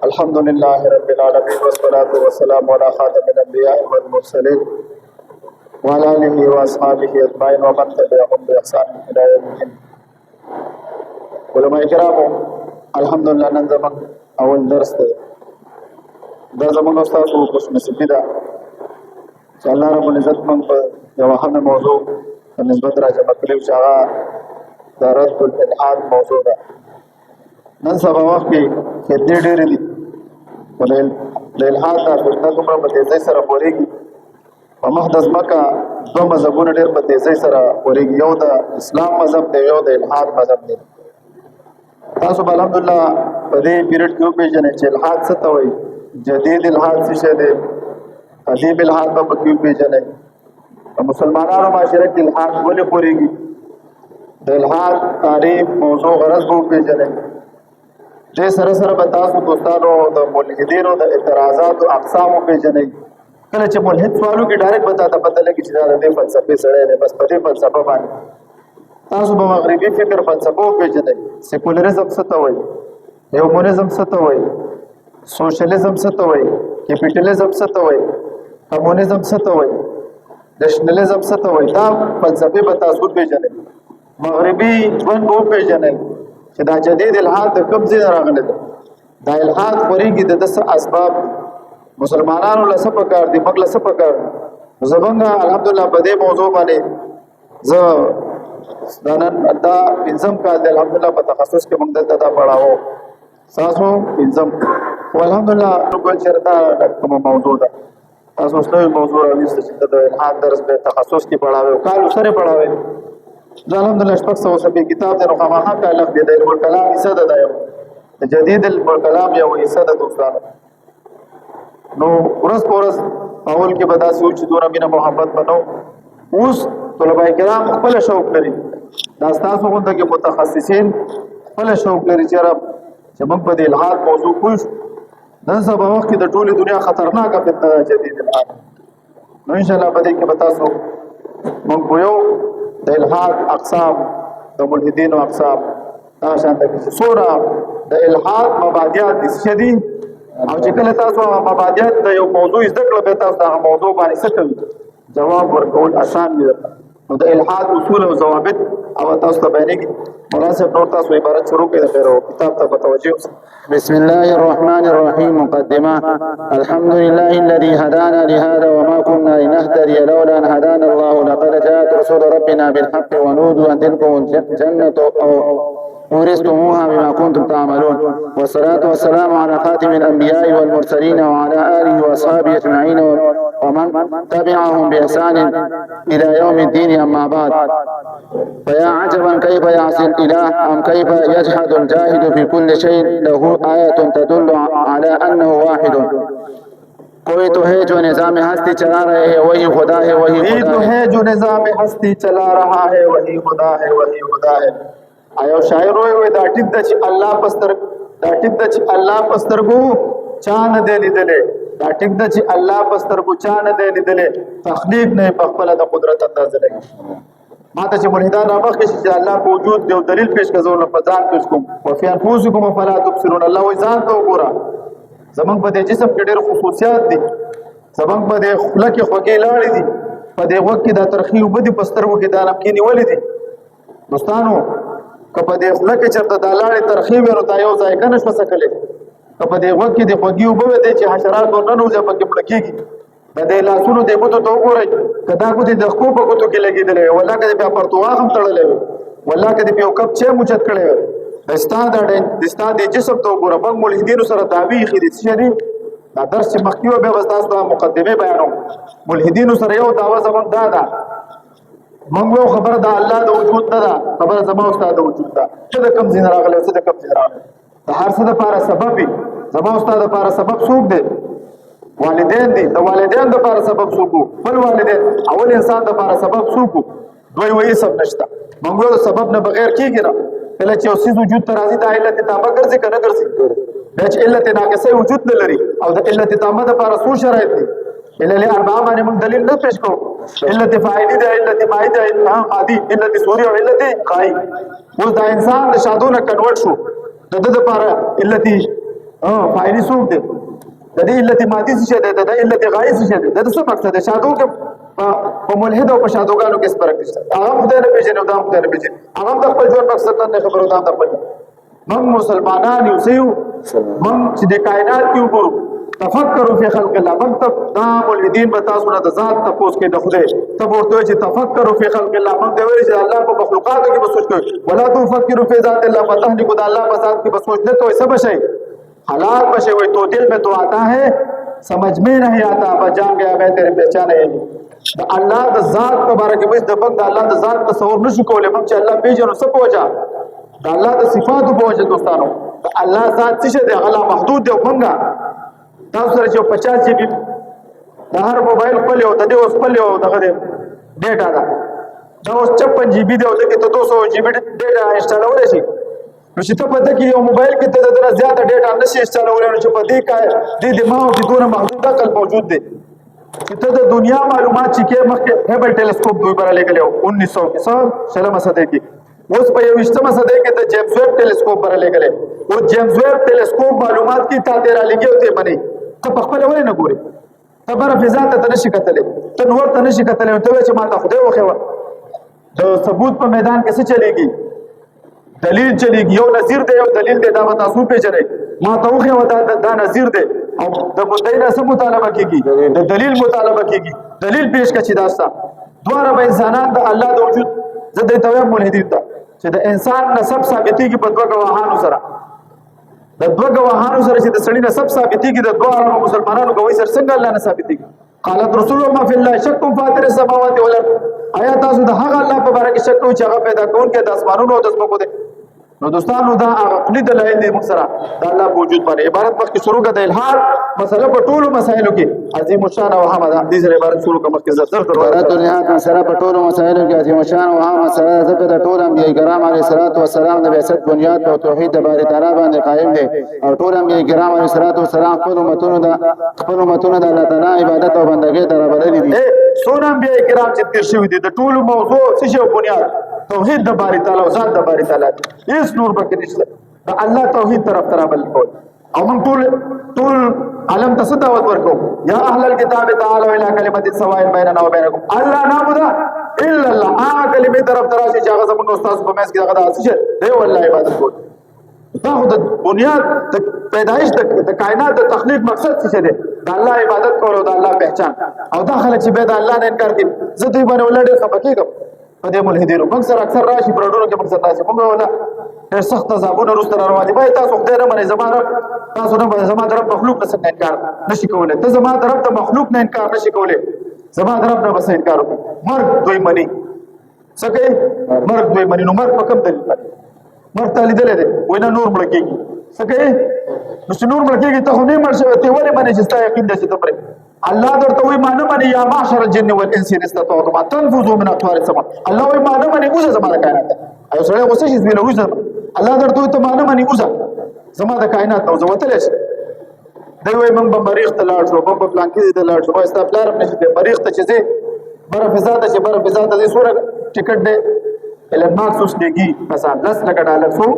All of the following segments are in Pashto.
الحمد لله رب العالمين والصلاة والسلام على خاتم الأنبياء والمرسلين وعلى آله وأصحابه أجمعين ومن تبعهم بإحسان إلى يوم الدين. علماء کرامو الحمد لله نن زمون اول درس دی. دا زمون استاد خوش نصیبی ده چې الله رب العزت موږ په یو اهمه موضوع په نسبت راجمع کړو چې هغه د رد الالحاد موضوع ده. نن سبا وخت کې خدای ډېرې دي ولې د الحاد د فتنه دومره په تیزۍ سره خورېږي. په محدث مکه دوه مذهبونه ډېر په تیزۍ سره خورېږي، یو د اسلام مذهب دی، یو د الحاد مذهب دی. تاسو به الحمدلله په دې پیریډ کې وپېژنئ چې الحاد څه ته وایي، جدید الحاد څه شی دی، قدیم الحاد به پکې وپېژنئ. په مسلمانانو معاشره کې الحاد ولې خورېږي، د الحاد تعریف موضوع غرض به وپېژنئ. دې سره سره به تاسو دوستانو د ملحدینو د اعتراضاتو اقسام وپېژنئ. کله چې ملحد سوال وکړي ډایرکټ به تاته پته لګي چې دا د دې فلسفې سړی دی، بس په دې فلسفه باندې تاسو به مغربي فکر فلسفه وپېژنئ. سیکولرزم څه ته وایي، هیومنزم څه ته وایي، سوشلیزم څه ته وایي، کیپیټالیزم څه ته وایي، کمونیزم څه ته وایي، نیشنلزم څه ته وایي. دا فلسفې به تاسو وپېژنئ. مغربي ژوند به وپېژنئ چې دا جدید الحاد د کوم ځای راغلی دی. دا الحاد خورېږي د ده څه اسباب دي، مسلمانانو له څه پکار دي، موږ له څه پکار دي. زمونږ الحمدلله په دې موضوع باندې زه دا نن دا پنځم کال دی الحمدلله په تخصص کې موږ دلته دا پړاو ستاسو پنځم خو الحمدلله بل چېرته کومه موضوع ده تاسو اوس نوې موضوع راویسته چې د الحاد درس به تخصص کې پړاوی کال سره پړاوی. زه الحمدلله شپږ سوه صفحې کتاب دی نو خامخا کالق دی د علم الکلام حصه ده. دا یو جدید علم الکلام یو حصه ده دوستانو. نو ورځ په ورځ اول کې به داسې و چې دونه مینه محبت به نه اوس طلبه کرام خپل شوق لري، دا ستاسو غونډه کې متخصصین خپل شوق لري چې رب چې موږ په دې الحاد موضوع پوه شو. نن سبا وخت کې د ټولې دنیا خطرناکه فتنه ده جدید الحاد. نو انشاءالله په دې کې به تاسو موږ پوهیو د الحاد اقسام، د ملحدینو اقسام، هغه شان ته چې څومره د الحاد مبادیات دي څه دي، او چې کله تاسو مبادیات د یو موضوع زده کړه به تاسو هغه موضوع باندې څه کوي جواب ورکول آسان وي. نو د الحاد اصول او ضوابط او تاسو ته بیانېږي. مولانا صاحب نور تاسو عبارت شروع کړئ د خیر او کتاب ته متوجه اوسئ. بسم الله الرحمن الرحيم. مقدمة. الحمد لله الذي هدانا لهذا وما كنا لنهتدي لولا أن هدانا الله. لقد جاءت رسول ربنا بالحق ونودوا أن تلكم الجنة ورثتموها بما كنتم تعملون. والصلاة والسلام على خاتم الأنبياء والمرسلين وعلى آله وأصحابه أجمعين ومن تبعهم بإحسان إلى يوم الدين. أما بعد، فيا عجبا كيف يعصي الإله أم كيف يجحد الجاهد في كل شيء له آية تدل على أنه واحد. کوئی تو ہے جو نظام ہستی چلا رہے ہے وہی خدا ہے وہی خدا ہے. جو نظام ہستی چلا رہا ہے وہی خدا ہے وہی خدا ہے. ایو شاعر وی دا ټیک د چې الله پستر دا ټیک د چې الله پسترګو چان دې لیدلې دا ټیک د چې الله پسترګو چان دې لیدلې تخلیق نه په خپل د قدرت اندازه لګي. ماته چې ملحدان راوخت چې الله په وجود دی دلیل پیش کړو نه په ځان پیش کوم وفي انفسکم فلا تبصرون. الله وی ځان ته وګوره. زمونږ په دې جسم کې ډېر خصوصیات دي، زمونږ په دې خوله کې خوږې لاړې دي، په دې غوږ کې دا ترخې اوبه دي، په سترګو کې دا نمکې نیولې دي. دوستانو که په دې خوله کې چېرته دا لاړې ترخې وي نو دا یو ذایقه نه شوه څکلی. که په دې غوږ کې د خوږې اوبه وي دی چې حشرات ورننوځي پکې مړه کېږي. د دې لاسونو دې ګوتو ته وګورئ، که دا ګوتې د خپو په ګوتو کې لګېدلی وي، والله که دې بیا پرتوغاښ هم تړلی وي، والله که دې په یو کپ چای هم اوچت کړی وي، د ستا د جسم ته وګوره. موږ ملحدینو سره دعوې ایښي دي څه دي. دا درس چې مخکې وه بیا به ستاسو ته مقدمې بیانوم. ملحدینو سره یو دعوه زموږ دا ده، موږ یو خبره د الله د وجود نه ده، خبره زما او ستا د وجود ده. څه د کوم ځای نه راغلی څه د کوم ځای راغلی، د هر څه دپاره سبب وي. زما او ستا دپاره سبب څوک دی؟ والدین دي. د والدین دپاره سبب څوک و؟ خپل والدین. اول انسان دپاره سبب څوک و؟ دوی وایي سب نشته. موږ د سبب نه بغیر کېږي نه. کله چې یو څیز وجود ته راځي دا علت تامه ګرځي که نه ګرځي؟ بیا چې علت ناقصه وجود نه لري او د علت تامه دپاره څو شرایط دي؟ علل اربعه باندې موږ دلیل نه پیش کوو. علت فاعلی ده، علت ماعی ده، علت عادي، علت سوری او علت غایی. اوس دا انسان د شادو نه کنورټ شو، د ده دپاره علت فاعلی څوک دی د دې علت مادي څه دی د علت غایې څه دی د څه مقصد دی شادو کې په ملحد او په شادوګانو کې فرق نشته هغه خدای نه پیژني او دا خدای نه پیژني هغه د خپل ژوند مقصد نه خبرو دا خپل موږ مسلمانان یو موږ چې د کائنات کې وګورو تفکروا فی خلق الله موږ دا ملحدین به تاسو نه د ذات تپوس کې د خدای ته ورته چې تفکروا فی خلق الله موږ دی چې الله په مخلوقاتو کې به سوچ کوي ولا تفکروا فی ذات الله فتهلكوا د الله په ذات کې به سوچ نه کوي سب شي حالات بشے ہوئے تو دل میں تو آتا ہے سمجھ میں نہیں آتا بجان گیا میں تیرے پہچانے دا اللہ دا ذات تبارک بس دبک دا اللہ دا ذات تصور نشو کولے مم چا اللہ پیجنو سب پوچا دا اللہ دا صفاتو پوچا دوستانو دا اللہ ذات سیشے دے غلا محدود دے منگا دا سر جو 50 جی بی دا ہر موبائل پلے ہو دا دے اس پلے ہو دا غدے ڈیٹا دا اس 56 جی بی دے ہو دا کہ تو 200 جی بی ڈیٹا انسٹال ہو رہے سی نو چې ته په دې کې یو موبایل کې ته دره زیاته ډیټا نشي انسټالولای نو چې په دې کې د دماغ کې دونه محدود عقل موجود دی چې ته د دنیا معلومات چې کې مخکې هبل ټیلیسکوپ دوی برا لګلې 1900 کې شلمه صدې کې اوس په 20مه صدې کې د جیمز ویب ټیلیسکوپ برا لګلې او جیمز ویب ټیلیسکوپ معلومات کې تا تیرا لګي او ته باندې ته په خپل ولې نه ګوري ته بر فضا ته نشي کتلې ته نور ته نشي کتلې ته چې ما ته خدای وخه د ثبوت په میدان کې څه چلےږي دلیل چلیږي یو نظیر دی یو دلیل دی دا به تاسو پیژنئ ما ته وښیه دا نظیر دی او د مدعي نه څه مطالبه کېږي د دلیل مطالبه کېږي دلیل پیش کړه چې دا ستا دواړه به انسانان د الله د وجود زه دې ته وایم ملحدین ته چې د انسان نسب ثابتېږي په دوه ګواهانو سره د دوه ګواهانو سره چې د سړي نسب ثابتېږي د دوه مسلمانانو ګواهۍ سره څنګه الله نه ثابتېږي قالت رسول الله فی الله شک فاطر السماوات والارض آیا تاسو د هغه الله په باره کې شک کوئ چې هغه پیدا کوونکی د اسمانونو او د ځمکو دی نو دوستانو دا عقلي دلایل دي موږ سره د الله په وجود باندې عبارت مخکې شروع کړه د الحاد مسله په ټولو مسایلو کې عظیم الشان او حمد دې سره عبارت شروع کړه مخکې زر عبارت الحاد مسله په ټولو مسایلو کې عظیم الشان او حمد مسله ذکر د ټول انبیاء کرام علیه الصلاۃ والسلام د بعثت بنیاد او توحید د باری تعالی باندې قائم دي او ټول انبیاء کرام علیه الصلاۃ والسلام خپل امتونو د الله تعالی عبادت او بندګۍ ته راغلي دي څونه انبیاء کرام چې تیر شوي دي د ټولو موضوع څه شی بنیاد توحید د باری تعالی او ذات د باری تعالی هیڅ نور پکې نشته د الله توحید طرف ته راغلي کول او موږ ټول عالم ته څه دعوت ورکو یا اهل الكتاب تعالوا الى كلمه سواء بيننا وبينكم الله نعبد الا الله هغه کلمې طرف ته راشي چې هغه زموږ استاد په مېس کې دغه څه دی والله عبادت کول دا خو د بنیاد د پیدایش د کائنات د تخلیق مقصد څه دی د الله عبادت کول او د الله پہچان او دا خلک چې به د الله نه انکار کوي زه دوی باندې ولډ خپکیږم په دې ملحدینو موږ سره اکثر راشي پروډونو کې موږ سره راشي موږ ولا ډېر سخت عذابونه روسته روان دي وای تاسو خدای نه باندې زماره تاسو نه زما د رب مخلوق نه څنګه انکار نشي کولای ته زما د رب د مخلوق نه انکار نشي کولای زما د رب نه بس انکار وکړه مرګ دوی مني څه کوي مرګ دوی مني نو مرګ په کوم دلیل باندې مرګ ته لیدل دي وینا نور مړ کېږي څه کوي نو چې نور مړ کېږي ته خو نه مړ شوی ته ولې باندې چې ستا یقین دې چې ته پرې الله درته وی معنی باندې یا معاشر الجن والانس ان استطعتم ان تنفذوا من اقطار السماء الله وی معنی باندې اوسه زما د کائنات او سره اوسه چې ویل اوسه الله درته وی ته معنی باندې اوسه زما د کائنات نو زوتل شي دی وی موږ به مریخ ته لاړ شو په پلان کې ته لاړ شو استا پلان نشي ته مریخ ته چې بره فضا ته چې بره فضا ته سوره ټیکټ دې ایلن ماسک اوس دیږي مثلا 10 لک ډالر سو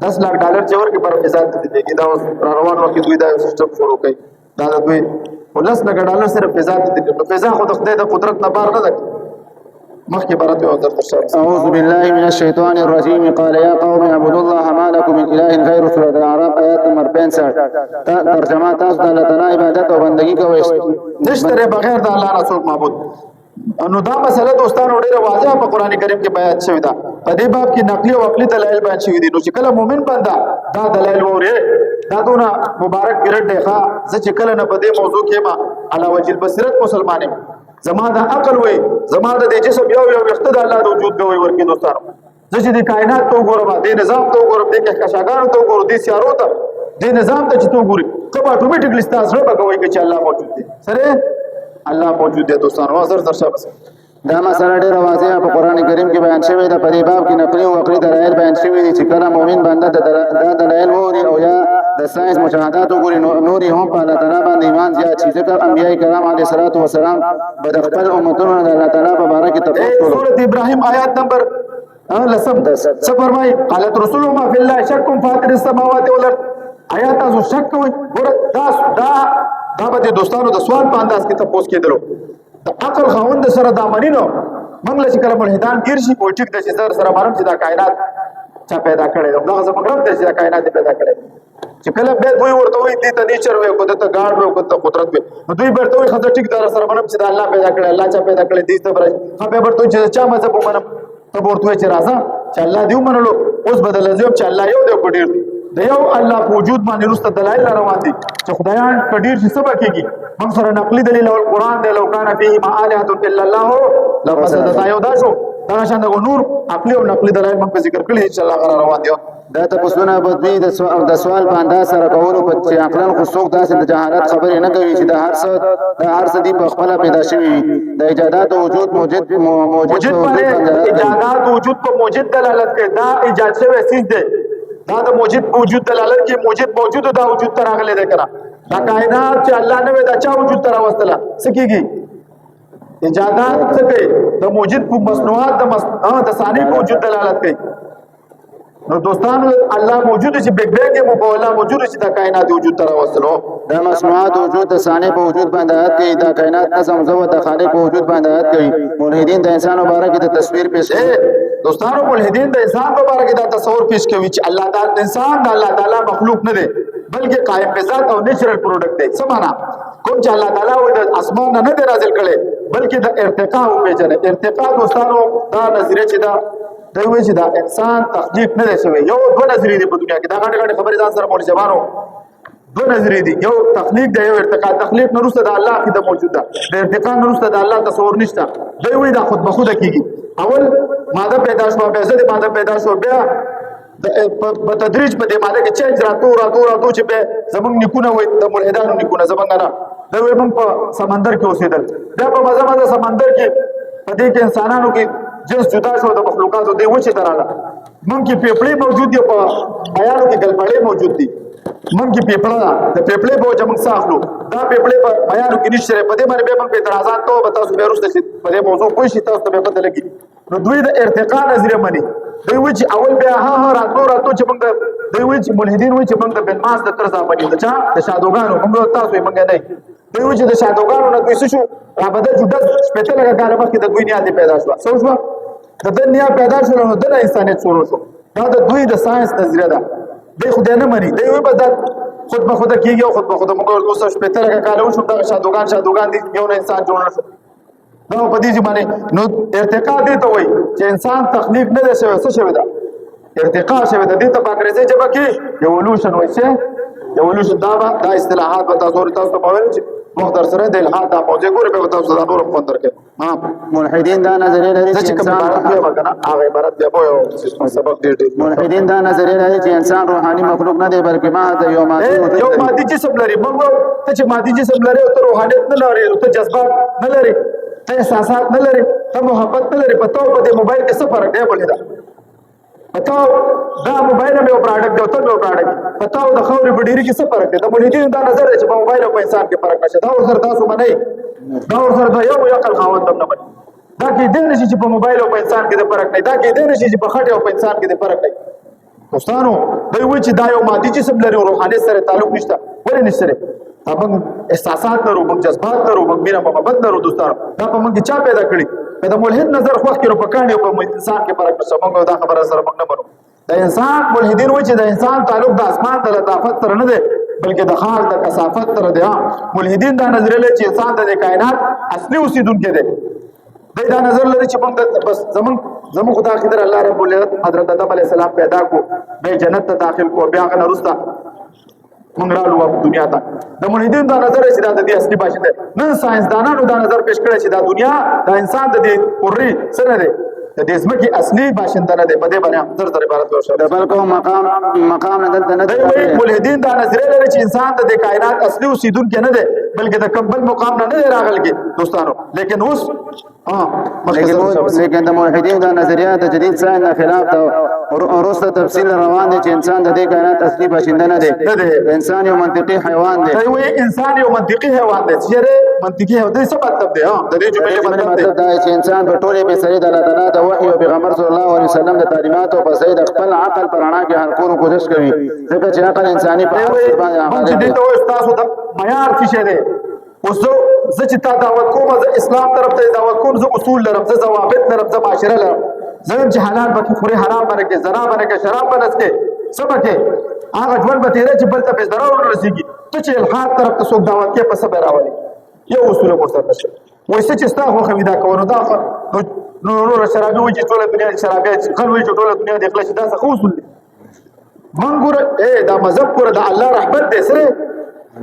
10 लाख डॉलर چې ورکه بره فضا ته دیږي دا روان وخت دوی دا سیستم شروع کړي دا دوی 10 لک ډالر سره فضا ته دیږي فضا خو د خدای د قدرت نه بار نه ده مخکې برات او در تشر اعوذ بالله من الشیطان الرجیم قال یا قوم اعبدوا الله ما لكم من اله غیر سورۃ الاعراف آیات نمبر 65 ترجمه تاسو د الله تعالی عبادت او بندگی کوئ نشته بغیر د الله نه څوک معبود نو دا مسله دوستانو ډیره واضحه په قران کریم کې بیان شوی دا په دې باب کې نقلي او عقلي دلایل بیان شوی دي نو چې کله مؤمن بندا دا دلایل وره دا دونه مبارک ګرځ دی ښا چې کله نه په دې موضوع کې ما علا وجه البصیرت مسلمانې زما د عقل وي زما د جسم یو وخت د الله د وجود دوی ورکی دوستانو زه چې د کائنات ته وګورم د نظام ته وګورم د کشاګانو ته وګورم د سیارو ته د نظام ته چې ته وګورې کله اتوماتیکلی ستاسو سره بګوي چې الله موجود دی سره الله موجود دی دوستانو زر شابه دا مسله ډیره واضحه په قران کریم کې بیان شوی ده په دې باب کې نقلي او عقلي دلایل بیان شوی دي چې کله مؤمن بنده دا دلایل ووري او یا د ساينس مشاهدات وګوري نوري هم په الله تعالی باندې ایمان زیات شي ځکه انبیای کرام علیه الصلاۃ والسلام به د خپل امتونو د الله تعالی په باره کې تفصیل سورۃ ابراهیم آیات نمبر لسم څه فرمایي قالت رسول ما فی الله شک فاطر السماوات والارض آیا تاسو شک کوئ ګوره دا به د دوستانو د سوال په انداز کې تپوس کېدلو د عقل خاوند سره دا مني نو موږ له چې کله ملحدان ګیر شي وایي ټیک ده چې زه سره منم چې دا کائنات چا پیدا کړی دی دغه زموږ رب دی چې دا کائنات پیدا کړی چې کله بیا دوی ورته وایي دې ته نیچر وایي کو دې ته ګاډ وایي کو دې ته قدرت وایي نو دوی به ورته وایي ښه زه ټیک ده سره منم چې دا الله پیدا کړی الله چا پیدا کړی دې ته به راشي ښه بیا به ورته وایي چې چا مذهب ومنم ته به ورته وایي چې راځه چې الله دې ومنلو اوس به دله ځم چې الله یو دی په ډېر دی د یو الله په وجود باندې وروسته دلایل را روان دي چې خدایان په ډېر شي څه به کېږي موږ سره نقلي دلیل او قرآن دی لو کان فیهما آلهة الا الله لفسدتا یو دا شو دا شان دغه نور عقلي او نقلي دلایل موږ په ذکر کړي چې الله غره روان دي دا تاسوونه بدوی د سوال په انداز سره کولو په چې عقلن خو څوک داسې د جهالت خبرې نه کوي چې د هر څه دی په خپل پیدا شوی د ایجادات وجود موجود باندې ایجادات وجود په موجود دلالت کوي دا ایجاد شوی چیز دی دا د موجود په وجود دلالت کوي موجود موجود دا وجود تر راغلی دی کنه دا کائنات چې الله نه دا چا وجود تر واستله سکیږي ایجادات څه کوي د موجود په مصنوعات د ثاني په وجود دلالت کوي نو دوستانو الله موجود چې بیگ بیگ کې مبولا موجود چې د کائنات وجود تر وصلو د مصنوعات وجود د ثاني په وجود باندې آیات کوي د کائنات نظم زو د خالق په وجود باندې آیات کوي ملحدین د انسان مبارک د تصویر پیش کوي دوستانو ملحدین د انسان مبارک د تصور پیش کوي چې الله تعالی انسان د الله تعالی مخلوق نه دی بلکې قائم بذات او نیچرل پروډکټ دی څه معنا کوم چې الله تعالی و د اسمان نه دی نازل کړي بلکې د ارتقاء او پیژنه ارتقاء دوستانو دا نظریه چې دا دوی وایي چې دا انسان تخلیق نه دی شوی یو دوه نظریې دي په دنیا کې دا غټ خبرې ځان سره مولوي جوانو دوه نظریې دي یو تخلیق دی یو ارتقاء تخلیق نه وروسته د الله عقیده موجوده د ارتقاء نه وروسته د الله تصور نشته دوی وایي دا خود به خوده کیږي اول ماده پیدا شوه بیا ځدې ماده پیدا شوه بیا په تدریج په دې ماده کې چینج راتو چې بیا زمونږ نیکونه وایي د ملحدانو نیکونه زمونږ نه دوی وایي موږ په سمندر کې اوسېدل بیا په مزه سمندر کې په دې کې انسانانو کې جنس جدا شو د مخلوقاتو دی وچه دراله مونږ کې پیپړې موجود دي په عیالو کې ګلپړې موجود دي مونږ کې پیپړه د پیپړې په وجه موږ ساخلو دا پیپړې په عیالو کې نشته په دې باندې به موږ په اعتراضات کوو به تاسو به وروسته چې په دې موضوع پوه شئ تاسو ته به پته لګي نو دوی د ارتقاء نظریه مني دوی وایي چې اول بیا راتلو چې موږ دوی وایي چې ملحدین وایي چې موږ د بن ماس د طرز باندې د چا د شادوګانو موږ تاسو یې موږ نه دوی وایي چې د شادوګانو نه دوی څه شو رابطه جوړه سپېڅلې کار مخکې د دوی نیاد پیدا شو سوچ د دنیا پیدا شو نو د انسانیت شروع شو دا د دوی د ساينس نظریه ده دوی خدای نه مني دوی وایي بس خود به خود کېږي او خود به خود موږ اوس سپېڅلې کار وشو دا شادوګان دي یو انسان جوړ شو دا په دې باندې نو ارتقاء دي ته وایي چې انسان تخلیق نه دی شوی څه شوی دا ارتقاء شوی دا دې ته په انګریزي ژبه کې ایوولوشن وایي چې ایوولوشن دا اصطلاحات به تاسو ته وایي چې مخدر سره د الحاد د موضوع ګوره به تاسو دا نور په اندر کې ملحدین دا نظریه لري چې انسان هغه عبارت دی په سبق دی ملحدین دا نظریه لري چې انسان روحاني مخلوق نه دی بلکې ما د یو مادي جسم لري موږ ته چې مادي جسم لري او ته روحانيت نه لري ته جذبات نه لري ته احساسات نه لري ته محبت نه لري پتو په دې موبایل کې څه فرق دی بولې دا پتو دا موبایل مې یو پروډکټ دی او ته یو پروډکټ پتو د خوري په ډیری کې څه فرق دی د ملحدین دا نظر چې په موبایل او په انسان کې فرق نشته دا ورسره تاسو باندې دا ورسره یو عقل خاوند نه باندې دا کې دې نشي چې په موبایل او په انسان کې د فرق نه دا کې دې نشي چې په خټه او په انسان کې د فرق نه دوستانو دوی وایي چې دا یو مادي جسم لري او روحاني سره تعلق نشته ولې نشته موږ احساسات لرو موږ جذبات لرو موږ مینا محبت لرو دوستانو دا په موږ چا پیدا کړی د ملحد نظر خو کې په کاڼي او په انسان کې فرق نشته موږ دا خبره سره موږ نه منو د انسان ملحدین وایي چې د انسان تعلق د اسمان د لطافت سره نه دی بلکې د خاص د کثافت سره دی ملحدین دا نظر لري چې انسان د کائنات اصلي اوسیدونکو دی دا نظر لري چې موږ بس زمون خدا خدای الله رب العزت حضرت آدم علیه السلام پیدا کو به جنت ته داخل کو بیا غن رستا موږ رالو په دنیا ته د ملحدین دا نظر چې دا د اصلي باشنده نن ساينس دانانو دا نظر پیش کړی چې دا دنیا د انسان د دې پوری سره دی د دې ځمکې اصلي باشنده نه دی په دې باندې زر عبارت وشو د بلکې مقام نه دی ملحدین دا نظر لري چې انسان د کائنات اصلي اوسیدونکو نه دی بلکې د کمبل مقام نه راغلی دوستانو لیکن اوس لیکن د ملحدین دا نظریات د جدید ساينس خلاف وروسته تفصیل روان دي چې انسان د دې کائنات اصلي باشنده نه دی. انسان یو منطقي حیوان دی. دوی انسان یو منطقي حیوان دی. چې منطقي حیوان دی څه مطلب دی؟ د دې جملې مطلب دا چې انسان په ټولې به سره د الله تعالی د وحي او پیغمبر صلی الله علیه وسلم د تعلیماتو په سید خپل عقل پرانا کې هر کورو کوشش کوي ځکه چې عقل انساني په باندې عمل کوي. دې ته تاسو د معیار څه دی؟ اوس زه چې تا دعوت کوم زه اسلام طرف ته دعوت کوم، زه اصول لرم، زه ضوابط لرم، زه معاشره لرم. زه چې حلال بکې خوري، حرام باندې زنا باندې شراب باندې سبا کې هغه ژوند به تیرې چې بل ته به ضرر ورسیږي. ته چې الحاد طرف ته څوک دعوت کې په سبا راولي یو اصول مرسته نشي. وایي چې ستا خو خویدا کوو دا نو شرابي وایي چې ټول دنیا شرابي خل وایي چې ټول دنیا د اخلاص دا څه اصول دي. مونږ ګوره دا مذهب ګوره د الله رحمت دی سره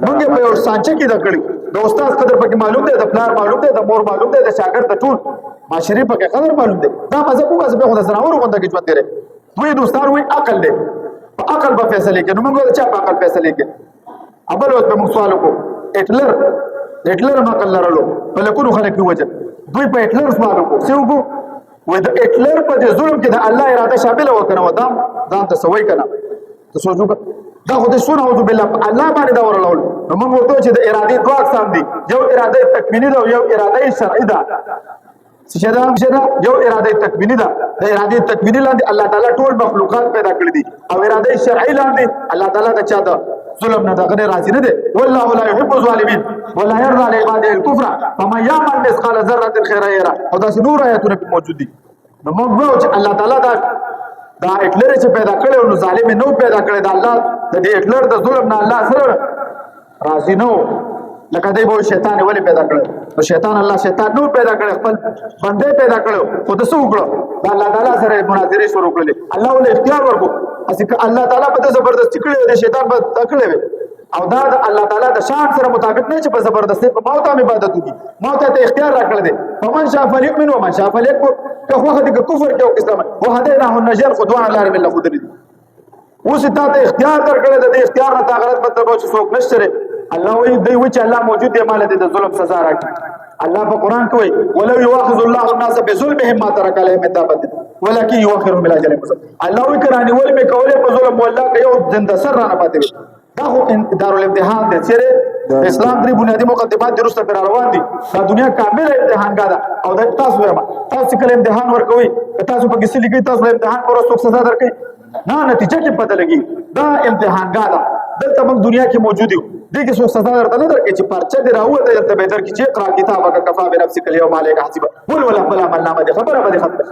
مونږ په یو سانچه کې دا کړی. د استاد قدر پکې معلوم دی، د پلار معلوم دی، د مور معلوم دی، د شاګرد د ټول معاشري پکې قدر معلوم دی. دا مذهب وګورئ خو د زناورو غونډه کې ژوند دی. دوی دوستان وایي عقل دی، په عقل به فیصله کوي. نو موږ چا په عقل فیصله کوي؟ اول وخت به موږ سوال وکړو هټلر ما عقل لرلو بل کو خلک وجه دوی په هټلر سوال وکړو څه وکړو؟ وای د هټلر په دې ظلم کې د الله اراده شامل وکنه و دا ته سوي کنه ته سوچو دا خو دې سونه اعوذ بالله الله باندې دا ورلول. نو موږ ورته چې د ارادي دوه اقسام دي، یو اراده تکوینی ده او یو اراده شرعي ده. څه یو اراده تکوینی ده، د اراده تکوینی لاندې الله تعالی ټول مخلوقات پیدا کړی دي، او اراده شرعي لاندې الله تعالی د چا ده ظلم نه دغه راضي نه دي. والله لا يحب الظالمين ولا يرضى لعباده الكفر فمن يعمل مثقال ذره خيرا يره. او دا نور آیاتونه موجود دي. نو موږ وایو چې الله تعالی دا هټلر چې پیدا کړو نو ظالم نو پیدا کړی دا الله د دې هټلر د ظلم نه الله سره راضي نو. لکه دی به شیطان ولې پیدا کړو؟ نو شیطان الله شیطان نو پیدا کړ، خپل بنده پیدا کړو. خو د څه وکړو؟ دا الله تعالی سره مناظره شروع کړلې. الله ولې اختیار ورکو؟ اسی که الله تعالی په زبردستی کړی دی، شیطان په تکړه وي. او دا د الله تعالی د شان سره مطابق نه چې په زبردستی په موت هم عبادت وکړي. موت ته اختیار راکړل دی. فمن شاء فليؤمن ومن شاء فليكفر. که خو هغه د کفر کې او اسلام وهديناه النجار خدوان الله رب الله خدري. اوس ته اختیار درکړل دی، اختیار نه طاقت مطلب چې څوک نشته. الله وی دی چې الله موجود دی، مال دې د ظلم سزا راکړي. الله په قران کې وایي ولو يواخذ الله الناس بظلمهم ما ترك عليهم من دابة ولكن يؤخرهم الى اجل مسمى. الله وی کرانی ول می کوله په ظلم والله کې یو زنده سر نه پاتې. دا خو دارالامتحان دی چې اسلام درې بنیادی مقدمات درسته پر روان دي. دا دنیا کامل امتحان غاده. او دا تاسو کله امتحان ورکوي تاسو په کیسه لیکي تاسو امتحان پر څوک سزا درکړي نه، نتیجه کې پته لګي. دا امتحان غاده دلته موږ دنیا کې موجود یو. دې کې څوک سزا درته نه درکړي چې پرچه دې راوته ته به درکړي چې اقرا کتابک کفا بنفسک اليوم عليك حسيبا ولا بلا عملنامه دې خبره به ختمه.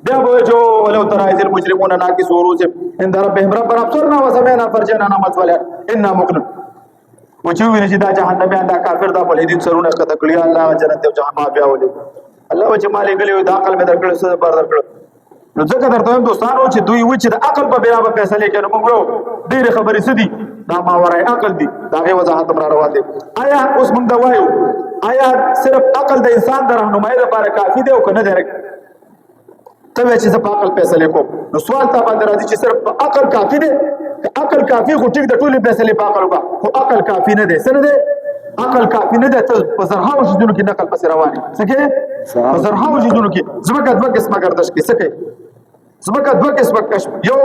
بیا به جو ولو ترى اذ المجرمون ناكسوا رؤوسهم عند ربهم ربنا ابصرنا وسمعنا فرجعنا نعمل صالحا انا مؤمنون. وجوه چې دا جهنميان دا کافر دا بلې دې سرونه کته کړی الله جنت او جهنم بیا ولې الله و چې مالې غلې دا عقل مې درکړل څه بار درکړل. نو ځکه درته هم دوستانو چې دوی و چې د عقل په بنا به فیصله کوي. موږ ډېر خبرې سدي دا ماورای عقل دي، دا غي وضاحت را روان دي. آیا اوس موږ دا وایو آیا صرف عقل د انسان د راهنمایي لپاره کافی دی او کنه دی؟ ته چې زه په عقل فیصله کوم نو سوال ته باندې راځي چې صرف عقل کافی دی؟ عقل کافی خو ټیک د ټولې فیصله په عقل وکړه، خو عقل کافی نه دی. څه نه دی؟ عقل کافی نه دی. ته په زرهاو شیدونو کې نقل پسې رواني څه کې په زرهاو شیدونو کې زمکه دوه قسمه گردش کې څه کوي؟ زمکه دوه قسمه کشف، یو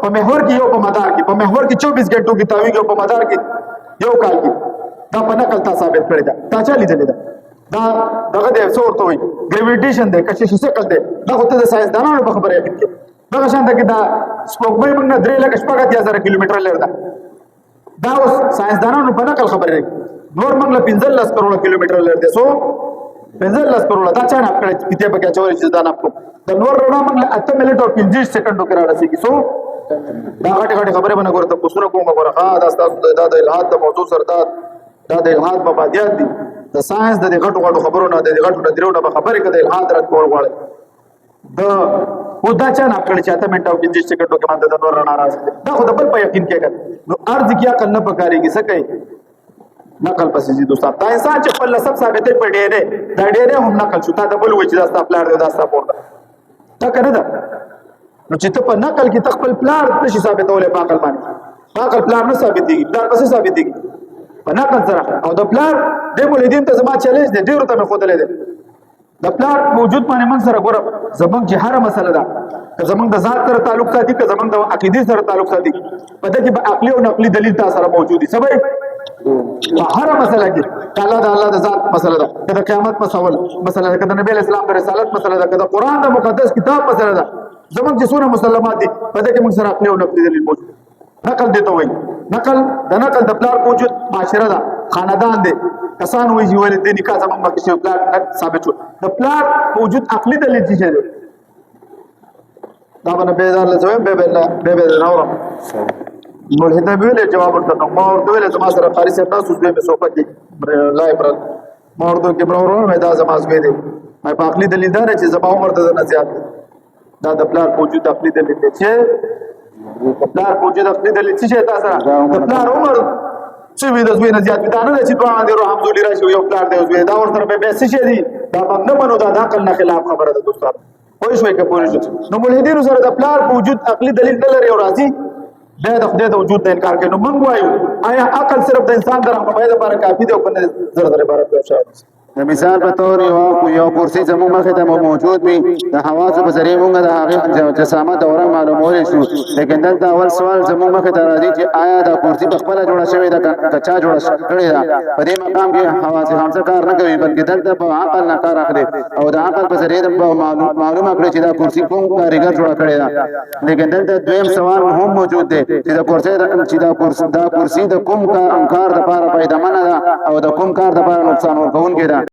په محور کې یو په مدار کې. په محور کې 24 غنټو کې تاویږي او په مدار کې یو کال کې. دا په نقل تا ثابت کړی دا تا چا لیدل دا دغه د څو ورته وي ګریویټیشن دی کشش شکل دی. دا خو ته د ساينس دانانو په خبره کې دا شان ته کې دا سپوږمۍ موږ نه 3,000 کیلومتر لري. دا اوس ساينس دانانو په نقل خبره نور موږ له 15 کروڑ کیلومتر لري دي. سو 15 کروڑ دا چا نه کړی کته په کې چوري چې دا نه د نور رڼا موږ له 8 منټ او 15 سکندو کې راځي. سو دا غټه خبره باندې ګورته پوښتنه کوم غوړه دا تاسو د الہات د موضوع سره دا د الہات مبادیات دي. د ساينس د غټو خبرو نه د غټو درو نه خبرې کده الہات رات کول غواړي. د و دا چا نه کړی چې 8 منټ او 15 سکندو کې باندې د نور رڼا راځي. دا خو د بل په یقین کې کړه نو ارض کې عقل نه پکاريږي څه کوي نقل پسې دي. دوستان دا انسان چې خپل نسب ثابتې په ډېره دا ډېره هم نقل شو تا د بل وې چې دا ستا پلار دی دا ستا پور ده تا کنه دا نو چې ته په نقل کې تخپل پلار نشي ثابتولې په عقل باندې. په عقل پلار نه ثابتېږي، پلار پسې ثابتېږي په نقل سره. او د پلار د مولیدین ته زما چیلنج دی ډېر ته مې خودلې دی د پلار موجود باندې من سره ګوره زمونږ چې هر مسله ده که زمونږ د ذات سره تعلق ساتي که زمونږ د عقیدې سره تعلق ساتي په دې کې به عقلي او نقلي دلیل تا سره موجود دي سبا په هر مسله کې الله د ذات مسله ده که د قیامت مسله ده که د نبی اسلام د رسالت مسله ده که د قرآن د مقدس کتاب مسله ده زمونږ چې څونه مسلمات دي په دې کې موږ سره عقلي او نقلي دلیل موجود نقل دی ته وایي نقل د پلار موجود معاشره ده خاندان دی کسان وایي چې ولې د نکاح زمونږ مخکې شوی پلار ثابت شو د پلار موجود عقلي دلیل څه دی دا باندې بیدار لځوي به راوړم ملحد به له جواب ورته ما ورته ویل زما سره قاری صاحب تاسو به صوفه کې لایب را ما ورته کې برورو مې دا زما زوی دی مې په عقلي دلیل دا چې زما عمر د نه زیات دا د پلار موجود عقلي دلیل دی چې پلار موجود عقلي دلیل چې تاسو سره د پلار عمر چې وی د زوی نه زیات دا نه چې دوه دې روح حمدولله راشي یو پلار دی زوی دا ورته به څه شي دی دا نه منو دا عقل نه خلاف خبره ده دوستانو پوه شوي که پوه شو نو ملحدینو سره د پلار په وجود عقلي دلیل نه لري او راځي بیا د خدای د وجود نه انکار کوي نو موږ وایو آیا عقل صرف د انسان د رهنمایۍ لپاره کافي دی او کنه زر عبارت دی شاید د مثال په تور یو کرسي زموږ مخې ته موجود وي د حواسو په ذریعه موږ د هغې جسامت او رنګ معلومولی شو لیکن دلته اول سوال زموږ مخې ته راځي چې آیا دا کرسي په خپله جوړه شوې ده که چا جوړه کړې ده په دې مقام کې حواس خمسه کار نه کوي بلکې دلته په عقل نه کار اخلي او د عقل په ذریعه معلومه کړي چې دا کرسي کوم کاریګر جوړه کړې ده لیکن دلته دویم سوال هم موجود دی چې دا کرسي د کوم کار دپاره فایدهمنه ده او د کوم کار دپاره نقصان ورکوونکې ده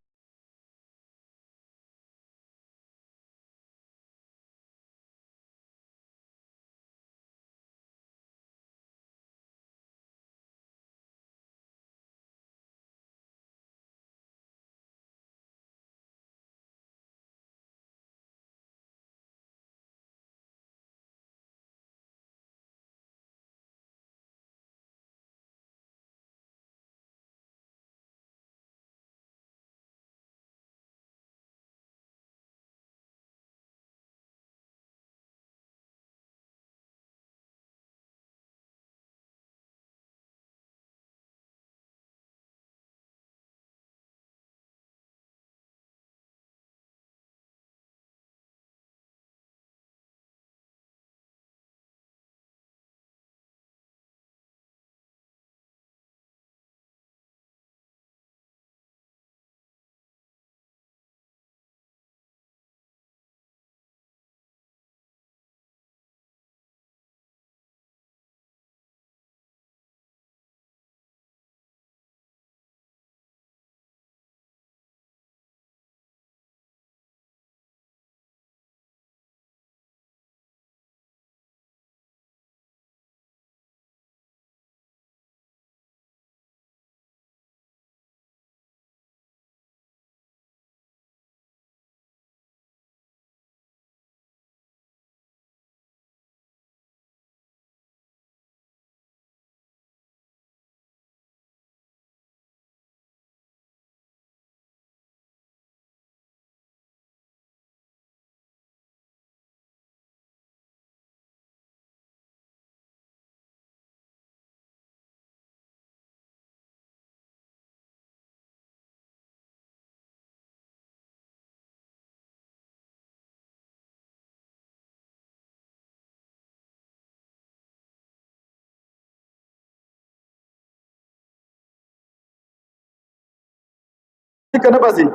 کنه باسي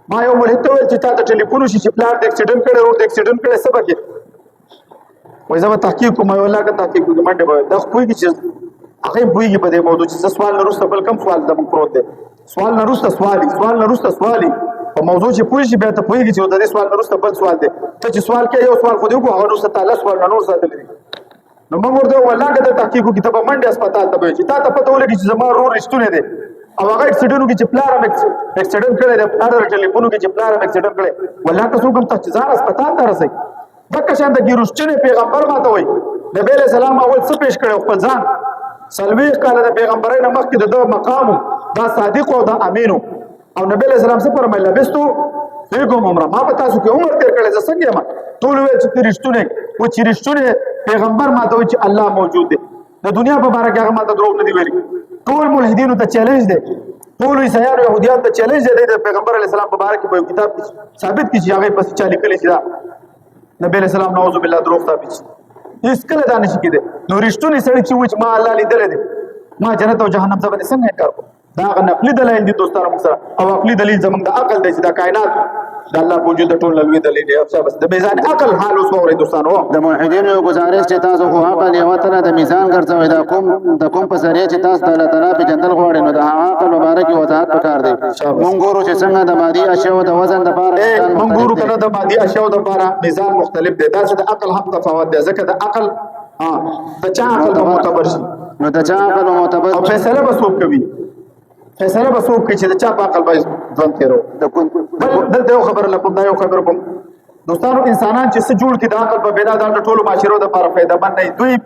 ما یو ملحد ته ویل چې تا ته ټلیفون وشي چې پلار د اکسیډنټ کړی روډ د اکسیډنټ کړی څه به کې وایي زه به تحقیق کوم یو الله که تحقیق وکړي منډې به دا خو پوهېږي چې هغه یې پوهېږي په دې موضوع چې زه سوال نه وروسته بل کوم سوال زموږ پروت دی سوال نه وروسته سوالي په موضوع چې پوه شي بیا ته پوهېږي چې د دې سوال نه وروسته بل سوال دی ته چې سوال کوې یو سوال خو دې وکړو هغه وروسته تا لس سوال نه نور ساتلی دي نو موږ ورته وویل الله که ته تحقیق وکړي ته به منډې هسپتال ته به وایي چې تا ته پته ولګي چې زما ورور رښتونی دی او هغه اکسیډنټ وکړي چې پلار هم اکسیډنټ کړی دی پلار ټلیفون وکړي چې پلار هم اکسیډنټ کړی والله که څوک هم ته چې ځان هسپتال ته رسوي دغه شان د رښتونی پیغمبر ماته وایي نبی علیه السلام اول څه پیش کړی خپل ځان څلوېښت کاله د پیغمبرۍ نه مخکې د ده مقام دا صادق او دا امین او نبی علیه السلام څه فرمایل لبستو فیکم عمره ما په تاسو کې عمر تېر کړی زه څنګه یم ټول ویل چې ته رښتونی و چې رښتونی پیغمبر ماته وایي چې الله موجود دی د دنیا په باره کې هغه ماته دروغ نه دي ویلي ټول ملحدینو ته چیلنج دی ټول عیسایانو یهودیانو ته چیلنج دی د پیغمبر علیه السلام په باره کې په یو کتاب کې ثابت کړي چې هغه پسې چا لیکلی چې دا نبی علیہ السلام نعوذ بالله دروغ ثابت شي هیڅ کله دا نشي کېدی نو رښتونی سړی چې وچ ما الله لیدلی دی ما جنت او جهنم ته باندې څنګه انکار کوم دا هغه نقلي دلایل دي دوستانو موږ سره او عقلي دلیل زموږ د عقل دی چې دا کائنات د الله په وجود ټول لوی دلیل دی او بس د میزان عقل حال اوس ووري دوستانو د موحدینو یو گزارش چې تاسو خو عقل یو تنه د میزان ګرځوي د کوم په ذریعه چې تاسو د الله تعالی په جندل غواړئ نو د عقل مبارک وضاحت پکار دی مونږ ګورو چې څنګه د مادي اشیاء د وزن د پاره مونږ ګورو کنه د مادي اشیاء د پاره میزان مختلف دی دا چې د عقل هم تفاوت دی ځکه د عقل د چا عقل معتبر شي نو د چا عقل معتبر او فیصله به څوک کوي فیصله به څوک کوي چې د چا په عقل باندې ځان تیرو دلته یو خبره لکم دا یو خبره کوم دوستانو انسانان چې څه جوړ کړي د عقل په بنا د ټولو معاشرو د لپاره فائدہ مند نه دوی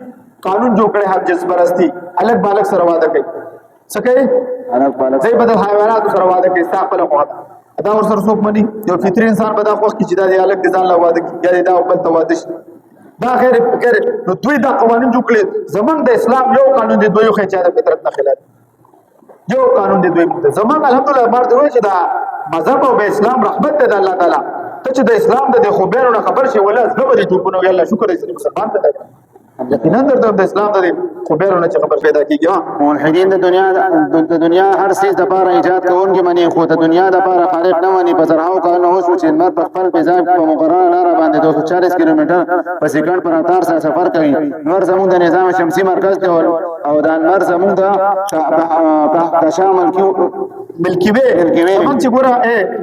قانون جوړ کړي حد جذبرستی الګ بالغ سره واده کوي څه کوي الګ بالغ ځای بدل حیوانات سره واده کوي خپل واده دا ور سره څوک مني یو فطري انسان به دا خوښ کی چې دا د الګ ځان لا واده کوي یا دا خپل تواده شي دا غیر فکر نو دوی دا قوانين جوړ کړي زمونږ د اسلام یو قانون دی دوی خو چې د فطرت نه خلاف یو قانون دی دوی زمونږ الحمدلله مرد وایي چې دا مذهب او اسلام رحمت دی د الله تعالی ته چې د اسلام د خوبیرونو خبر شي ولا زبر دي ټوپونه وی الله شکر دې مسلمان ته یقینا درته د اسلام د خوبیرونو چې خبر پیدا کیږي ملحدین د دنیا هر څه د لپاره ایجاد کوونکی منی خو د دنیا د لپاره خالق نه مني په زرهاو کارونه هوښ چې مر په خپل فضا په مقرره لاره باندې 240 کیلومتر په سکند پر رفتار سره سفر کوي نور زموږ د نظام شمسي مرکز دی او د نور زموږ د شامل کیو ملکی وی موږ چې ګوره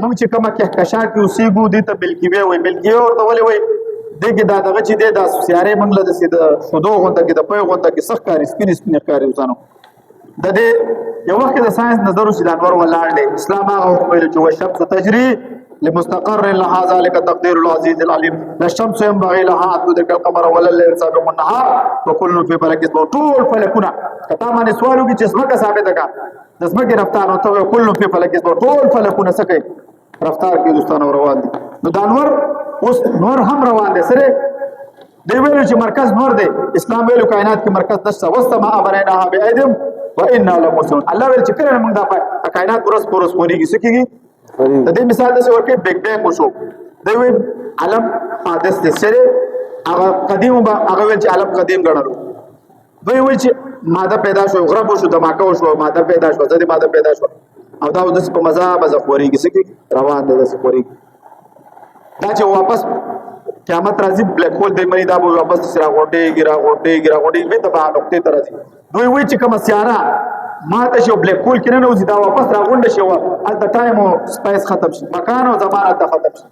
موږ چې کومه کهکشان کې اوسېګو دي ته ملکی وی وای ملکی وی ورته ولې وای دغه دا دغه چې د سیارې منګله د سید شودو غونډه کې د پي غونډه کې سخت کاری سپین کاری وسانو د دې یو وخت د ساينس نظر چې د انور ولاړ دی اسلام هغه ویل چې والشمس تجري لمستقر لها ذلك تقدير العزيز العليم لا الشمس ينبغي لها ان تدرك القمر ولا الليل سابق النهار وكل في فلك يسبحون طول فلكنا کته باندې سوالو کې چې اسمه ثابت ده د اسمه رفتار او ته كل في فلك يسبحون طول فلكنا سکه رفتار کې دوستانو روان دي نو د انور اوس نور هم روان دي سره دی ویل چې مرکز نور دی اسلام ویلو کائنات کې مرکز نشته والسماء بنيناها بأيدي وإنا لموسعون الله ویل چې کله موږ دا کائنات ورس پوريږي سکیږي د دې مثال د څور کې بیگ بینګ وشو دی ویل علم حادث دي سره هغه قدیم هغه ویل چې علم قدیم ګڼلو دوی ویل چې ماده پیدا شو غرب شو دماکه شو ماده پیدا شو ځدې ماده پیدا شو او دا د په مزه خوريږي سکیږي روان دي د خوريږي دا چې واپس قیامت راځي بلیک هول دی مری دا به واپس سره غوټي به تبع نقطه ته راځي دوی وی چې کوم سیاره ما ته شو بلیک هول کې نه وځي دا واپس راغونډ شي ات د ټایم او سپیس ختم شي مکان او زمان ته ختم شي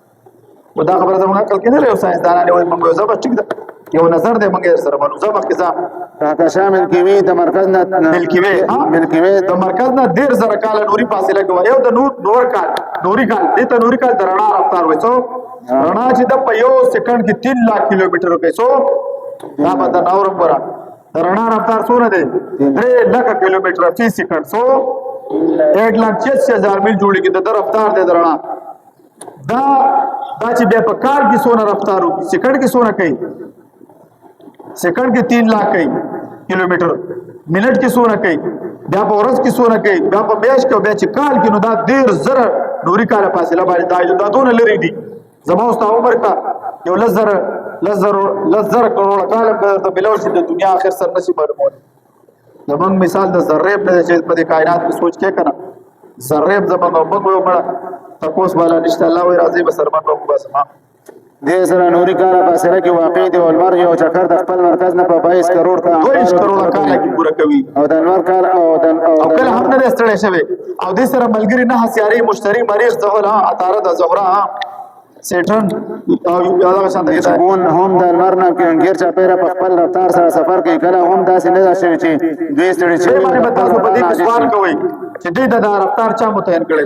ودا خبره زموږ عقل کې نه لري ساينس دانانه وي موږ زبر ټیک ده یو نظر دی موږ سره باندې زبر کې ځا راته شامل کیوي د مرکز نه ملکی وي د مرکز نه ډیر زره کال نوري فاصله کوي یو د نوري کال دې ته نوري کال درنا رفتار وي څو رڼا چې د په یو سکند کې 3 लाख کیلومتر کوي سو دا به د نورم ورا رڼا رفتار څونه دی 3 लाख کیلومتر فی سکند سو 1,86,000 میل جوړیږي د رفتار د رڼا دا چې بیا په کال کې څونه رفتار وکړي سکند کې څونه کوي سکند کې 3 लाख کوي کیلومتر منټ کې څونه کوي بیا په ورځ کې څونه کوي بیا په میاشت کې بیا چې کال کې نو دا ډیر زره نوري کال فاصله باندې دا دونه لري دي زما اوس عمر کا یو لزر کروڑ کال د بلور چې د دنیا اخر سر نشي معلومول زمون مثال د ذره په چې په کائنات کې سوچ کې کنه ذره زمون او بګو مړه تاسو والا نشته الله وي راضي به سرمن په بسما دې سره نوري کال فاصله کې واقع دی او المر یو چکر د خپل مرکز نه په 22 کروڑ کا 22 کروڑ کال کې پوره کوي او د انور کال او کله هم نه ستړي شوی او دې سره ملګری نه سیاري مشتري مریخ زحل عطارد زهره سیټرن او یاده شان دی چې هم د مرنه کې غیر چا پیره په خپل رفتار سره سفر کوي کله هم داسې نه شي چې دوی ستړي شي باندې تاسو په دې سوال کوي چې دې د رفتار چا متعین کړی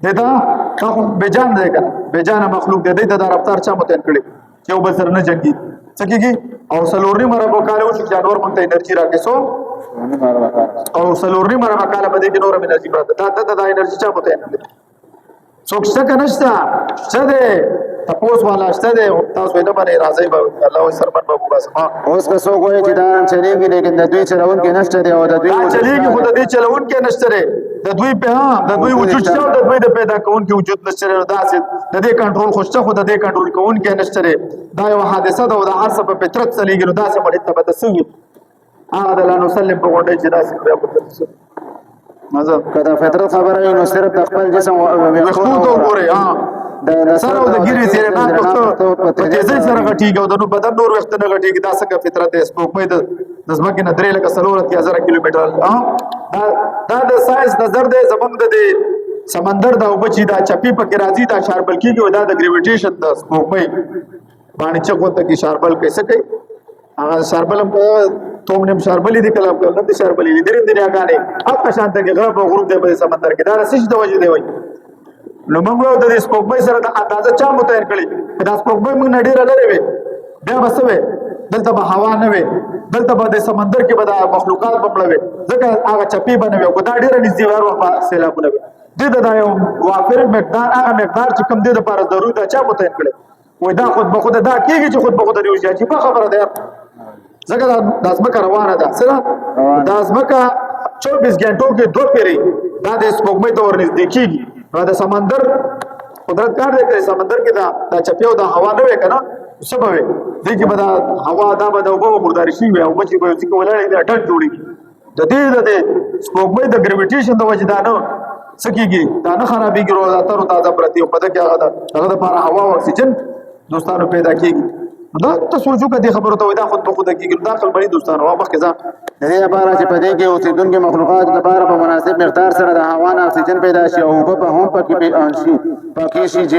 دی دا تاسو بجان دی کنه بجان مخلوق دی د رفتار چا متعین کړی چې یو بسر نه جنگي څنګه او سلورنی مربو کال او چې جانور مونته انرژي راکېسو او سلورنی مربو کال په دې کې نور انرژي پراته دا انرژي چا متعین کړی څوک څنګه نشته څه ده تاسو والا شته ده تاسو نه باندې راځي الله سرمن بابو باسما اوس که څوک وایي چې دا چلیږي لیکن د دوی چلون کې نشته دی او د دوی چلیږي خو د دوی چلون کې نشته دی د دوی په د دوی وجود شو د دوی د پیدا کون کې وجود نشته دی داسې د دې کنټرول خوشته خو د دې کنټرول کوون کې نشته دا یو حادثه ده او د هر څه په فطرت چلیږي نو داسې مړ ته به تسوي هغه د لا نسلم په غونډه چې داسې بیا په مزه کدا فطرت خبره نو صرف خپل جسم وختو ته وګورئ ها سره د ګيري سره نه پښتو په تیزی سره غټیږي او د نو بدن نور وخت نه غټیږي دا څنګه فطرت ہے سپوږمۍ د ځمکې نه 3,40,000 کیلومتر دا د ساينس نظر دی زمونږ د سمندر دا وبچی دا چپی پکې راځي دا شاربل کیږي دا د گریویټیشن د سپوږمۍ باندې چغوته کې شاربل کیسه کوي هغه شاربل په توم نیم شاربلې دي کلام کول نه شاربلې دي درې غاڼې اپ شانته کې غرب او غروب دی په سمندر کې دا رسېش د وجه دی وای نو موږ د سپوږمۍ سره د اندازه چا متعین کړی دا سپوږمۍ موږ نډیره لري وي بیا بسوي دلته به هوا نه وي دلته به د سمندر کې به د مخلوقات بمړوي ځکه هغه چپی بنوي کو دا ډیره نږدې ور په سیلابونه وي د دا یو وافر مقدار هغه مقدار چې کم دی د لپاره ضروري دا چا متعین کړی وای دا خود به خود دا کیږي چې خود به خود ریوځي چې په خبره ده ځکه د ازمکه روانه ده سره د ازمکه 24 غنټو کې دوه پیری دا د سپوږمۍ ته ورنږدې کیږي نو د سمندر قدرت کار دی چې سمندر کې دا چپیو د هوا نه وي کنه سبب وي دغه به دا هوا دا به د وبو مرداري شي او بچي به چې ولای دا ټن جوړي د دې د سپوږمۍ د گریویټیشن د وجه دا نه سکیږي دا نه خرابېږي روزه تر تازه پرتی او په دغه هغه د لپاره هوا او اکسیجن دوستانو پیدا کیږي دا تاسو جو کدي خبرو ته دا خود په خود کېږي دا خپل بری دوستانو او مخکې ځه د دې لپاره چې په دې کې اوسیدونکو مخلوقات لپاره په مناسب مقدار سره د هوا نه اکسیجن پیدا شي او په هم پکې شي پکې شي چې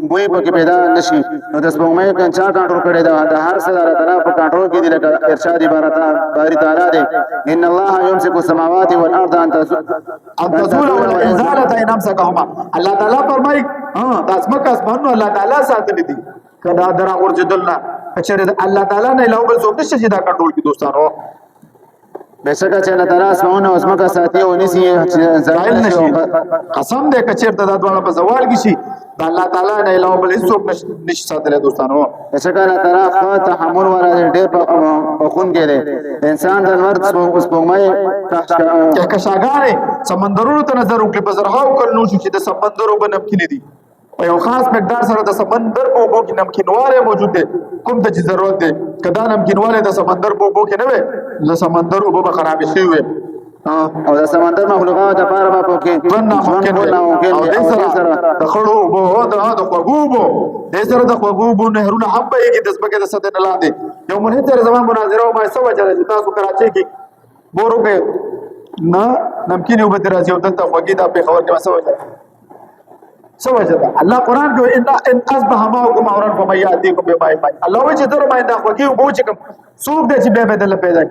بوی پکې پیدا نشي نو د سپوږمۍ کنچا کنټرول کړي دا د هر څه الله تعالی په کنټرول کې دی لکه ارشاد عبارت باری تعالی دی ان الله يمسك السماوات والارض ان تزول والانزال انام سکهما الله تعالی فرمایي د اسماء اسمانو الله تعالی ساتل دي کدا درا ورجدلنا کچره الله تعالی نه له بل څه نشي دا کنټرول کې دوستانو بشکه چې الله تعالی اسمانونه او اسماء ساتي او نسی زوال نشي قسم دې کچره دا ډول په زوال کې شي دا الله تعالی نه له بل څه نشي ساتل دوستانو بشکه الله تعالی خو تحمل ورا ډېر په خون کې انسان د نور سپوږمۍ کشاګانې سمندرونو ته نظر وکړي په زرهاو کلونو چې د سمندرو بنمکینې دي په یو خاص مقدار سره د سمندر په اوبو کې نمکینواله موجود دی کوم ته چې ضرورت دی کدا نمکینواله د سمندر په اوبو کې نه وي د سمندر اوبو به خراب شي وي او د سمندر مخلوقات لپاره به پکې ژوند ناممکن دی او د سره د خړو اوبو د خوګوبو د سره د خوګوبو نهرونه هم به کې د سبکه د سطح نه لاندې یو مونږ تر زمان مناظره او ما سو چې تاسو کراچي کې بورو کې نه نمکین اوبو درځي او دلته خوګي دا په خبر کې ما سو سوجدا الله قران کې ان اصبح ماءكم اورا فما ياتيكم بماء ماء الله وجه در ما دا خوږي او چې کوم سوق د چې به بدل پیدا